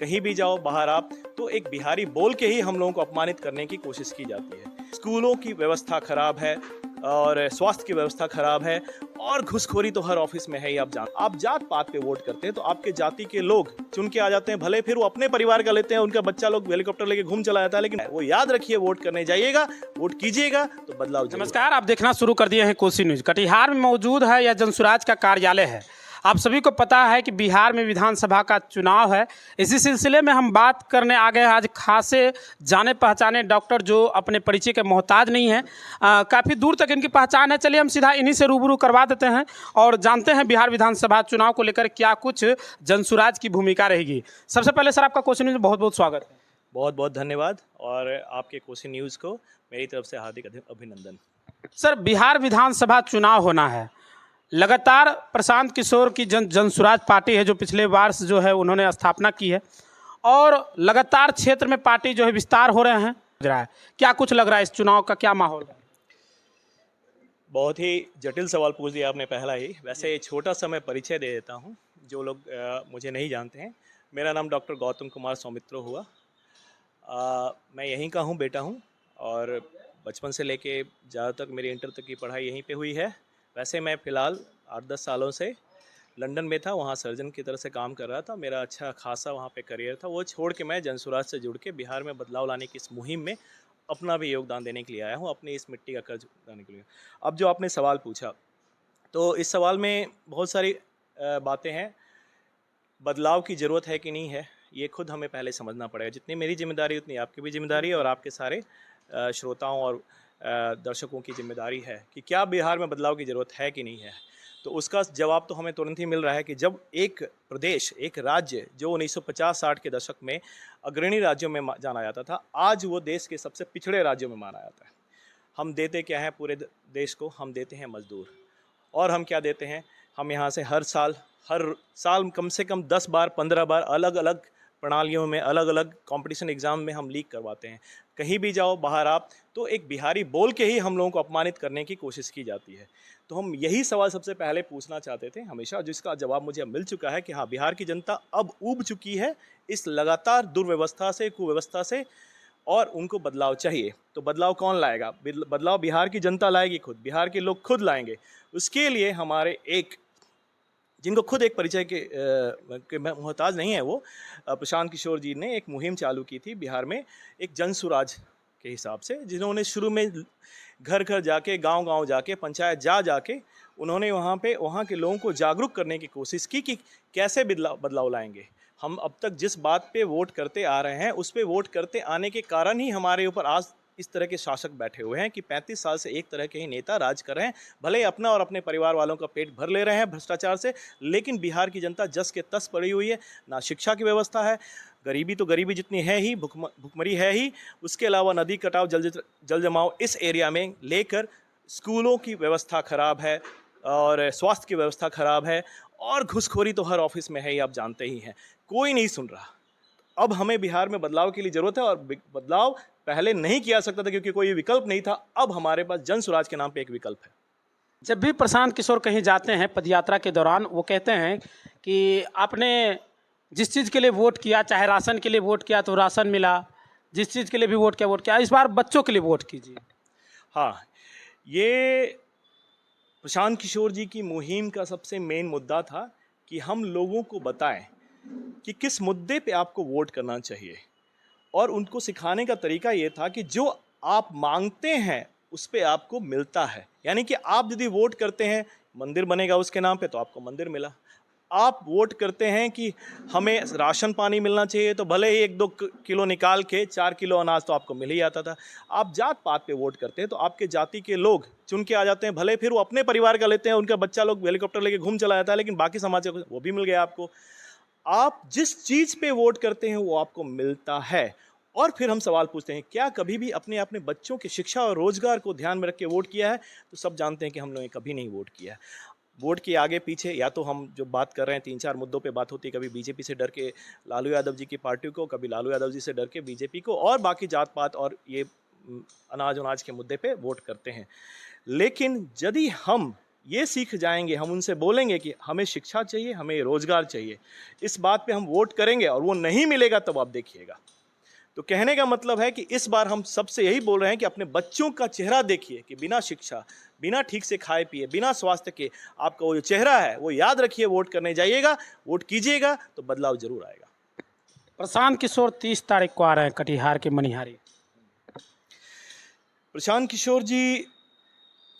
कहीं भी जाओ बाहर आप, तो एक बिहारी बोल के ही हम लोगों को अपमानित करने की कोशिश की जाती है। स्कूलों की व्यवस्था खराब है और स्वास्थ्य की व्यवस्था खराब है और घुसखोरी तो हर ऑफिस में है ही। आप जात पात पे वोट करते हैं तो आपके जाति के लोग चुन के आ जाते हैं, भले फिर वो अपने परिवार का लेते हैं, उनका बच्चा लोग हेलीकॉप्टर लेके घूम चला जाता है, लेकिन वो याद रखिए, वोट करने जाइएगा, वोट कीजिएगा तो बदलाव जरूर। नमस्कार, आप देखना शुरू कर दिए हैं कोसी न्यूज। कटिहार में मौजूद है, यह जनसुराज का कार्यालय है। आप सभी को पता है कि बिहार में विधानसभा का चुनाव है। इसी सिलसिले में हम बात करने आ गए आज खासे जाने पहचाने डॉक्टर जो अपने परिचय के मोहताज नहीं हैं, काफ़ी दूर तक इनकी पहचान है। चलिए हम सीधा इन्हीं से रूबरू करवा देते हैं और जानते हैं बिहार विधानसभा चुनाव को लेकर क्या कुछ जनसुराज की भूमिका रहेगी। सबसे पहले सर, आपका कोसी न्यूज में बहुत बहुत स्वागत है। बहुत बहुत धन्यवाद और आपके कोसी न्यूज़ को मेरी तरफ से हार्दिक अभिनंदन। सर, बिहार विधानसभा चुनाव होना है। लगातार प्रशांत किशोर की जनसुराज पार्टी है जो पिछले वर्ष जो है उन्होंने स्थापना की है और लगातार क्षेत्र में पार्टी जो है विस्तार हो रहे हैं। क्या कुछ लग रहा है, इस चुनाव का क्या माहौल है? बहुत ही जटिल सवाल पूछ दिया आपने पहला ही। वैसे छोटा सा मैं परिचय दे देता हूँ, जो लोग मुझे नहीं जानते हैं। मेरा नाम डॉक्टर गौतम कुमार सौमित्रो हुआ। मैं यहीं का हूँ, बेटा हूँ, और बचपन से लेके ज़्यादा तक मेरी इंटर तक की पढ़ाई यहीं पे हुई है। वैसे मैं फ़िलहाल 8-10 सालों से लंदन में था, वहाँ सर्जन की तरह से काम कर रहा था। मेरा अच्छा खासा वहाँ पे करियर था। वो छोड़ के मैं जनसुराज से जुड़ के बिहार में बदलाव लाने की इस मुहिम में अपना भी योगदान देने के लिए आया हूँ, अपनी इस मिट्टी का कर्ज उतारने के लिए। अब जो आपने सवाल पूछा, तो इस सवाल में बहुत सारी बातें हैं। बदलाव की ज़रूरत है कि नहीं है, ये खुद हमें पहले समझना पड़ेगा। जितनी मेरी जिम्मेदारी उतनी आपकी भी जिम्मेदारी है और आपके सारे श्रोताओं और दर्शकों की जिम्मेदारी है कि क्या बिहार में बदलाव की ज़रूरत है कि नहीं है। तो उसका जवाब तो हमें तुरंत ही मिल रहा है कि जब एक प्रदेश, एक राज्य जो 1950-60 के दशक में अग्रणी राज्यों में जाना जाता था, आज वो देश के सबसे पिछड़े राज्यों में माना जाता है। हम देते क्या हैं पूरे देश को? हम देते हैं मजदूर। और हम क्या देते हैं? हम यहाँ से हर साल कम से कम 10 बार 15 बार अलग अलग प्रणालियों में, अलग अलग कंपटीशन एग्ज़ाम में हम लीक करवाते हैं। कहीं भी जाओ बाहर आप, तो एक बिहारी बोल के ही हम लोगों को अपमानित करने की कोशिश की जाती है। तो हम यही सवाल सबसे पहले पूछना चाहते थे हमेशा, जिसका जवाब मुझे अब मिल चुका है कि हाँ, बिहार की जनता अब ऊब चुकी है इस लगातार दुर्व्यवस्था से, कुव्यवस्था से, और उनको बदलाव चाहिए। तो बदलाव कौन लाएगा? बदलाव बिहार की जनता लाएगी, खुद बिहार के लोग खुद लाएंगे। उसके लिए हमारे जिनको खुद एक परिचय के मोहताज नहीं है, वो प्रशांत किशोर जी ने एक मुहिम चालू की थी बिहार में, एक जनसुराज के हिसाब से, जिन्होंने शुरू में घर घर जाके, गांव गांव जाके, पंचायत जाके उन्होंने वहाँ के लोगों को जागरूक करने की कोशिश की कि कैसे बदलाव लाएंगे। हम अब तक जिस बात पे वोट करते आ रहे हैं, उस पे वोट करते आने के कारण ही हमारे ऊपर आज इस तरह के शासक बैठे हुए हैं कि 35 साल से एक तरह के ही नेता राज कर रहे हैं। भले ही अपना और अपने परिवार वालों का पेट भर ले रहे हैं भ्रष्टाचार से, लेकिन बिहार की जनता जस के तस पड़ी हुई है। ना शिक्षा की व्यवस्था है, गरीबी तो गरीबी जितनी है ही, भुखमरी है ही, उसके अलावा नदी कटाव, जल जमाव इस एरिया में लेकर स्कूलों की व्यवस्था खराब है और स्वास्थ्य की व्यवस्था खराब है और घुसखोरी तो हर ऑफिस में है ही, आप जानते ही हैं। कोई नहीं सुन रहा। अब हमें बिहार में बदलाव के लिए ज़रूरत है और बदलाव पहले नहीं किया सकता था क्योंकि कोई विकल्प नहीं था। अब हमारे पास जनसुराज के नाम पे एक विकल्प है। जब भी प्रशांत किशोर कहीं जाते हैं पदयात्रा के दौरान, वो कहते हैं कि आपने जिस चीज़ के लिए वोट किया, चाहे राशन के लिए वोट किया तो राशन मिला, जिस चीज़ के लिए भी वोट किया, इस बार बच्चों के लिए वोट कीजिए। हाँ, ये प्रशांत किशोर जी की मुहिम का सबसे मेन मुद्दा था कि हम लोगों को बताएं कि किस मुद्दे पे आपको वोट करना चाहिए, और उनको सिखाने का तरीका ये था कि जो आप मांगते हैं उस पे आपको मिलता है। यानी कि आप यदि वोट करते हैं मंदिर बनेगा उसके नाम पे, तो आपको मंदिर मिला। आप वोट करते हैं कि हमें राशन पानी मिलना चाहिए, तो भले ही 1-2 किलो निकाल के 4 किलो अनाज तो आपको मिल ही आता था। आप जात पात पे वोट करते हैं तो आपके जाति के लोग चुन के आ जाते हैं, भले फिर वो अपने परिवार का लेते हैं, उनका बच्चा लोग हेलीकॉप्टर लेके घूम चला जाता है, लेकिन बाकी समाज का वो भी मिल गया आपको। आप जिस चीज़ पे वोट करते हैं वो आपको मिलता है। और फिर हम सवाल पूछते हैं, क्या कभी भी अपने बच्चों की शिक्षा और रोजगार को ध्यान में रख के वोट किया है? तो सब जानते हैं कि हम लोगों ने कभी नहीं वोट किया। वोट के आगे पीछे या तो हम जो बात कर रहे हैं 3-4 मुद्दों पे बात होती है, कभी बीजेपी से डर के लालू यादव जी की पार्टी को, कभी लालू यादव जी से डर के बीजेपी को, और बाकी जात पात और ये अनाज के मुद्दे पे वोट करते हैं। लेकिन यदि हम ये सीख जाएंगे, हम उनसे बोलेंगे कि हमें शिक्षा चाहिए, हमें रोजगार चाहिए, इस बात पे हम वोट करेंगे और वो नहीं मिलेगा तब आप देखिएगा। तो कहने का मतलब है कि इस बार हम सबसे यही बोल रहे हैं कि अपने बच्चों का चेहरा देखिए कि बिना शिक्षा, बिना ठीक से खाए पिए, बिना स्वास्थ्य के आपका वो जो चेहरा है वो याद रखिए, वोट करने जाइएगा, वोट कीजिएगा तो बदलाव जरूर आएगा। प्रशांत किशोर 30 तारीख को आ रहे हैं कटिहार के मनिहारी। प्रशांत किशोर जी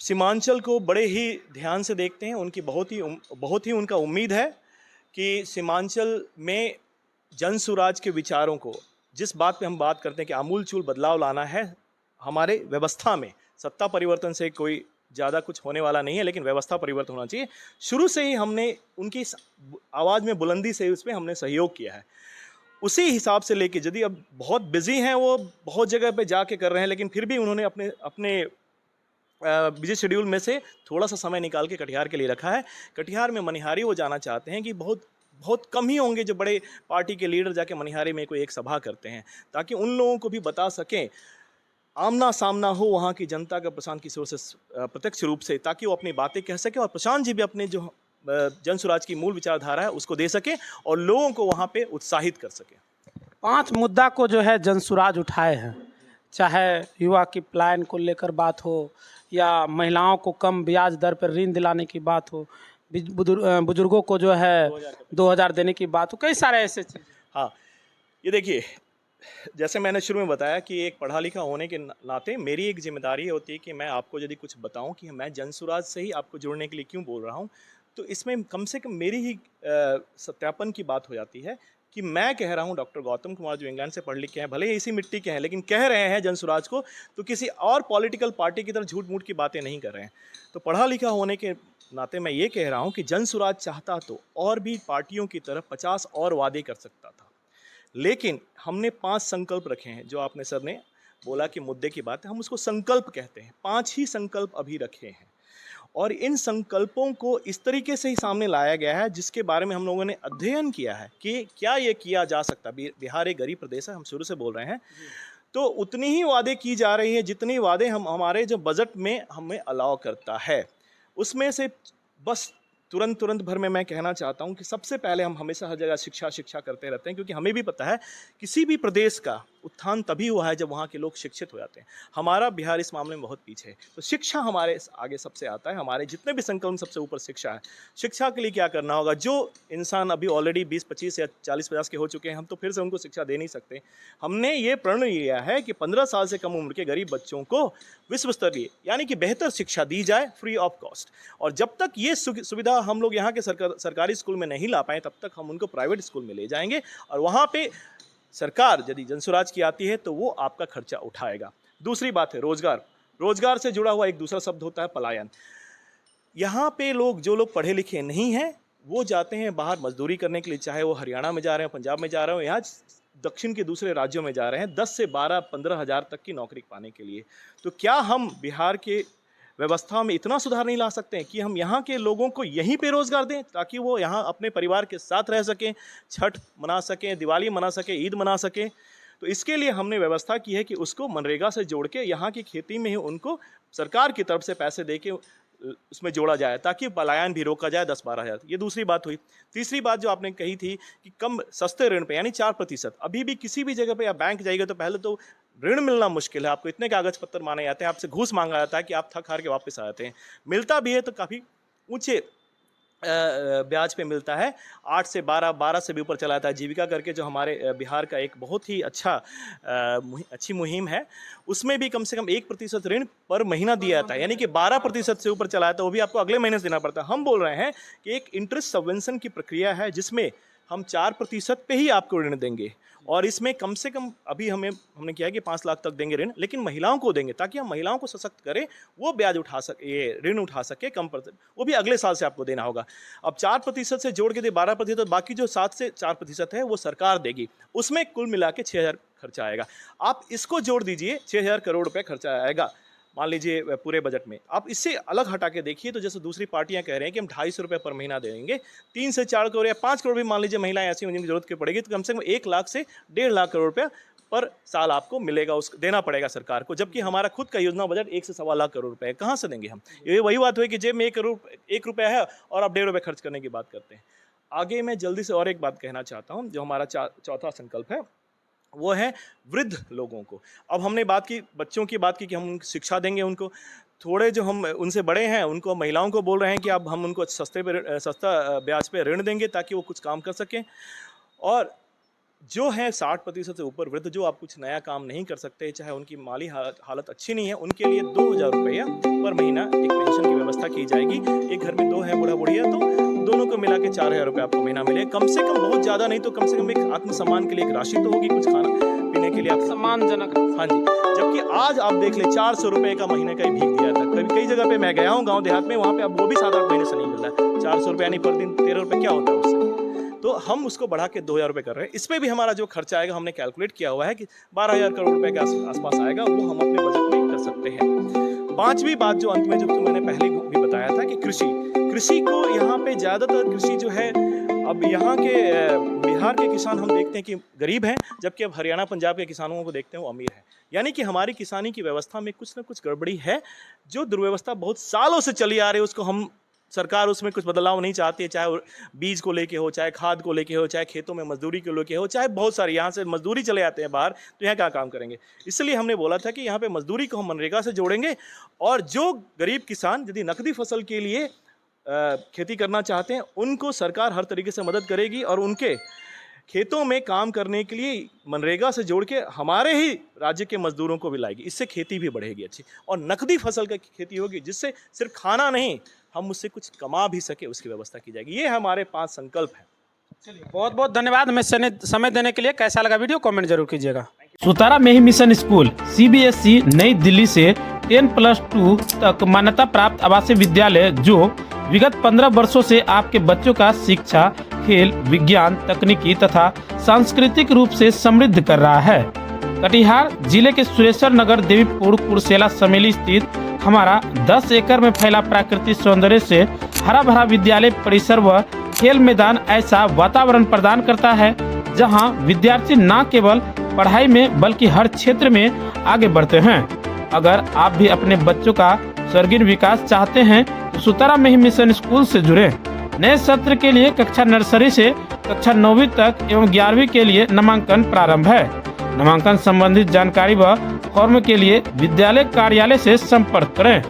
सीमांचल को बड़े ही ध्यान से देखते हैं, उनकी बहुत ही उनका उम्मीद है कि सीमांचल में जन सुराज के विचारों को, जिस बात पे हम बात करते हैं कि आमूलचूल बदलाव लाना है हमारे व्यवस्था में, सत्ता परिवर्तन से कोई ज़्यादा कुछ होने वाला नहीं है, लेकिन व्यवस्था परिवर्तन होना चाहिए। शुरू से ही हमने उनकी इस आवाज़ में बुलंदी से उसमें हमने सहयोग किया है। उसी हिसाब से लेके, यदि अब बहुत बिजी हैं, वो बहुत जगह पे जाके कर रहे हैं, लेकिन फिर भी उन्होंने अपने बिजी शेड्यूल में से थोड़ा सा समय निकाल के कटिहार के लिए रखा है। कटिहार में मनिहारी वो जाना चाहते हैं कि बहुत कम ही होंगे जो बड़े पार्टी के लीडर जाके मनिहारी में कोई एक सभा करते हैं, ताकि उन लोगों को भी बता सकें, आमना सामना हो वहाँ की जनता का प्रशांत किशोर से प्रत्यक्ष रूप से, ताकि वो अपनी बातें कह सके और प्रशांत जी भी अपने जो जन सुराज की मूल विचारधारा है उसको दे सके और लोगों को वहाँ पे उत्साहित कर सके। 5 मुद्दा को जो है जनसुराज उठाए हैं, चाहे युवा की प्लान को लेकर बात हो या महिलाओं को कम ब्याज दर पर ऋण दिलाने की बात हो, बुजुर्गों को जो है 2000 देने की बात हो, कई सारे ऐसे चीज़। हाँ, ये देखिए, जैसे मैंने शुरू में बताया कि एक पढ़ा लिखा होने के नाते मेरी एक जिम्मेदारी होती है कि मैं आपको यदि कुछ बताऊं कि मैं जनसुराज से ही आपको जुड़ने के लिए क्यों बोल रहा हूं, तो इसमें कम से कम मेरी ही सत्यापन की बात हो जाती है कि मैं कह रहा हूं, डॉक्टर गौतम कुमार जो इंग्लैंड से पढ़ लिख के हैं, भले ही इसी मिट्टी के हैं, लेकिन कह रहे हैं जनसुराज को, तो किसी और पॉलिटिकल पार्टी की तरह झूठ मूठ की बातें नहीं कर रहे हैं। तो पढ़ा लिखा होने के नाते मैं ये कह रहा हूँ कि जनसुराज चाहता तो और भी पार्टियों की तरफ 50 और वादे कर सकता था, लेकिन हमने 5 संकल्प रखे हैं। जो आपने सर ने बोला कि मुद्दे की बात है, हम उसको संकल्प कहते हैं। 5 ही संकल्प अभी रखे हैं और इन संकल्पों को इस तरीके से ही सामने लाया गया है जिसके बारे में हम लोगों ने अध्ययन किया है कि क्या ये किया जा सकता। बिहार एक गरीब प्रदेश है, हम शुरू से बोल रहे हैं, तो उतनी ही वादे की जा रही है जितनी वादे हम हमारे जो बजट में हमें अलाउ करता है। उसमें से बस तुरंत भर में मैं कहना चाहता हूं कि सबसे पहले हम हमेशा हर जगह शिक्षा करते रहते हैं, क्योंकि हमें भी पता है किसी भी प्रदेश का उत्थान तभी हुआ है जब वहाँ के लोग शिक्षित हो जाते हैं। हमारा बिहार इस मामले में बहुत पीछे है, तो शिक्षा हमारे आगे सबसे आता है। हमारे जितने भी संकल्प सबसे ऊपर शिक्षा है। शिक्षा के लिए क्या करना होगा, जो इंसान अभी ऑलरेडी 20-25 या 40-50 के हो चुके हैं, हम तो फिर से उनको शिक्षा दे नहीं सकते। हमने ये प्रण लिया है कि 15 साल से कम उम्र के गरीब बच्चों को विश्व स्तरीय यानी कि बेहतर शिक्षा दी जाए फ्री ऑफ कॉस्ट। और जब तक ये सुविधा हम लोग यहाँ के सरकारी स्कूल में नहीं ला पाए, तब तक हम उनको प्राइवेट स्कूल में ले जाएंगे और वहाँ पे सरकार यदि जनसुराज की आती है तो वो आपका खर्चा उठाएगा। दूसरी बात है रोजगार। रोजगार से जुड़ा हुआ एक दूसरा शब्द होता है पलायन। यहाँ पे जो लोग पढ़े लिखे नहीं हैं वो जाते हैं बाहर मजदूरी करने के लिए, चाहे वो हरियाणा में जा रहे हैं, पंजाब में जा रहे हो, यहाँ दक्षिण के दूसरे राज्यों में जा रहे हैं 10 से 12-15 हज़ार तक की नौकरी पाने के लिए। तो क्या हम बिहार के व्यवस्था में इतना सुधार नहीं ला सकते हैं कि हम यहाँ के लोगों को यहीं पे रोज़गार दें ताकि वो यहाँ अपने परिवार के साथ रह सकें, छठ मना सकें, दिवाली मना सकें, ईद मना सकें। तो इसके लिए हमने व्यवस्था की है कि उसको मनरेगा से जोड़ के यहाँ की खेती में ही उनको सरकार की तरफ से पैसे दे के उसमें जोड़ा जाए ताकि पलायन भी रोका जाए 10-12 हज़ार। ये दूसरी बात हुई। तीसरी बात जो आपने कही थी कि कम सस्ते ऋण पे यानी 4%। अभी भी किसी भी जगह पे आप बैंक जाइएगा तो पहले तो ऋण मिलना मुश्किल है। आपको इतने कागज पत्र माने जाते हैं, आपसे घूस मांगा जाता है कि आप थक हार के वापस आ जाते हैं। मिलता भी है तो काफ़ी ऊँचे ब्याज पे मिलता है। 8 से 12 से भी ऊपर चला जाता है। जीविका करके जो हमारे बिहार का एक बहुत ही अच्छी मुहिम है, उसमें भी कम से कम 1% ऋण पर महीना दिया जाता है, यानी कि 12% से ऊपर चला जाता है, वो भी आपको अगले महीने से देना पड़ता है। हम बोल रहे हैं कि एक इंटरेस्ट सबवेंशन की प्रक्रिया है जिसमें हम 4% पे ही आपको ऋण देंगे और इसमें कम से कम अभी हमने किया है कि 5 लाख तक देंगे ऋण, लेकिन महिलाओं को देंगे ताकि हम महिलाओं को सशक्त करें, वो ब्याज उठा सके, ये ऋण उठा सके कम %, वो भी अगले साल से आपको देना होगा। अब 4% से जोड़ के दे 12%, बाकी जो 7 से 4% है वो सरकार देगी। उसमें कुल मिला के 6,000 खर्चा आएगा। आप इसको जोड़ दीजिए, 6,000 करोड़ रुपये खर्चा आएगा मान लीजिए पूरे बजट में। आप इससे अलग हटा के देखिए तो जैसे दूसरी पार्टियां कह रहे हैं कि हम 250 रुपये पर महीना देंगे, 3 से 4 करोड़ या 5 करोड़ भी मान लीजिए महिलाएं ऐसी होंगी जिनकी जरूरत की पड़ेगी, तो कम से कम 1 लाख से 1.5 लाख करोड़ रुपया पर साल आपको मिलेगा, उस देना पड़ेगा सरकार को, जबकि हमारा खुद का योजना बजट 1 से सवा लाख करोड़ रुपए है। कहाँ से देंगे हम? ये वही बात हुई कि जेब में 1 रुपया है और आप 1.5 रुपये खर्च करने की बात करते हैं। आगे मैं जल्दी से और एक बात कहना चाहता हूँ, जो हमारा चौथा संकल्प है वो है वृद्ध लोगों को। अब हमने बात की, बच्चों की बात की कि हम शिक्षा देंगे उनको, थोड़े जो हम उनसे बड़े हैं उनको, महिलाओं को बोल रहे हैं कि अब हम उनको सस्ता ब्याज पे ऋण देंगे ताकि वो कुछ काम कर सकें। और जो है 60% से ऊपर वृद्ध, जो आप कुछ नया काम नहीं कर सकते, चाहे उनकी माली हालत अच्छी नहीं है, उनके लिए 2000 रुपया पर महीना एक पेंशन की व्यवस्था की जाएगी। एक घर में 2 है बूढ़ा बुढ़िया, तो दोनों को मिला के 4000 रुपये आपको महीना मिले, कम से कम, बहुत ज़्यादा नहीं तो कम से कम एक आत्मसम्मान के लिए एक राशि तो होगी, कुछ खाना पीने के लिए आप सम्मानजनक। हाँ जी। जबकि आज आप देख ले 400 रुपये का महीने का ही भीख दिया था। कई जगह पे मैं गया हूँ गाँव देहात में, वहाँ पे अब वो भी 7-8 महीने से नहीं मिल रहा है। 400 रुपये यानी पर दिन 13 रुपये, क्या होता है उससे? तो हम उसको बढ़ा के 2000 रुपये कर रहे हैं। इस पर भी हमारा जो खर्चा आएगा, हमने कैलकुलेट किया हुआ है कि 12000 करोड़ रुपए के आसपास आएगा, वो हम अपने बजट में कर सकते हैं। 5वीं बात जो अंत में, जो मैंने पहले भी बताया था कि कृषि को यहाँ पे ज़्यादातर कृषि जो है, अब यहाँ के बिहार के किसान हम देखते हैं कि गरीब हैं, जबकि अब हरियाणा पंजाब के किसानों को देखते हैं वो अमीर हैं। यानी कि हमारी किसानी की व्यवस्था में कुछ ना कुछ गड़बड़ी है, जो दुर्व्यवस्था बहुत सालों से चली आ रही है, उसको हम, सरकार उसमें कुछ बदलाव नहीं चाहती है, चाहे बीज को लेके हो, चाहे खाद को लेके हो, चाहे खेतों में मजदूरी को लेके हो, चाहे बहुत सारी, यहाँ से मजदूरी चले आते हैं बाहर, तो यहाँ क्या काम करेंगे? इसलिए हमने बोला था कि यहाँ पे मजदूरी को हम मनरेगा से जोड़ेंगे, और जो गरीब किसान यदि नकदी फसल के लिए खेती करना चाहते हैं, उनको सरकार हर तरीके से मदद करेगी, और उनके खेतों में काम करने के लिए मनरेगा से जोड़ के हमारे ही राज्य के मजदूरों को भी लाएगी। इससे खेती भी बढ़ेगी अच्छी, और नकदी फसल की खेती होगी, जिससे सिर्फ खाना नहीं, हम उससे कुछ कमा भी सके, उसकी व्यवस्था की जाएगी। ये हमारे 5 संकल्प हैं। चलिए, बहुत बहुत धन्यवाद हमें समय देने के लिए। कैसा लगा वीडियो कमेंट जरूर कीजिएगा। सुतारा मेही मिशन स्कूल CBSE नई दिल्ली से 10+2 तक मान्यता प्राप्त आवासीय विद्यालय, जो विगत 15 वर्षों से आपके बच्चों का शिक्षा, खेल, विज्ञान, तकनीकी तथा सांस्कृतिक रूप से समृद्ध कर रहा है। कटिहार जिले के सुरेश्वर नगर देवीपुर कुरसेला समेली स्थित हमारा 10 एकड़ में फैला प्राकृतिक सौंदर्य से हरा भरा विद्यालय परिसर व खेल मैदान ऐसा वातावरण प्रदान करता है, जहां विद्यार्थी न केवल पढ़ाई में बल्कि हर क्षेत्र में आगे बढ़ते हैं। अगर आप भी अपने बच्चों का सर्वांगीण विकास चाहते हैं तो सुतारा मेही मिशन स्कूल से जुड़ें। नए सत्र के लिए कक्षा नर्सरी से कक्षा 9वीं तक एवं 11वीं के लिए नामांकन प्रारंभ है। नामांकन संबंधित जानकारी व फॉर्म के लिए विद्यालय कार्यालय से संपर्क करें।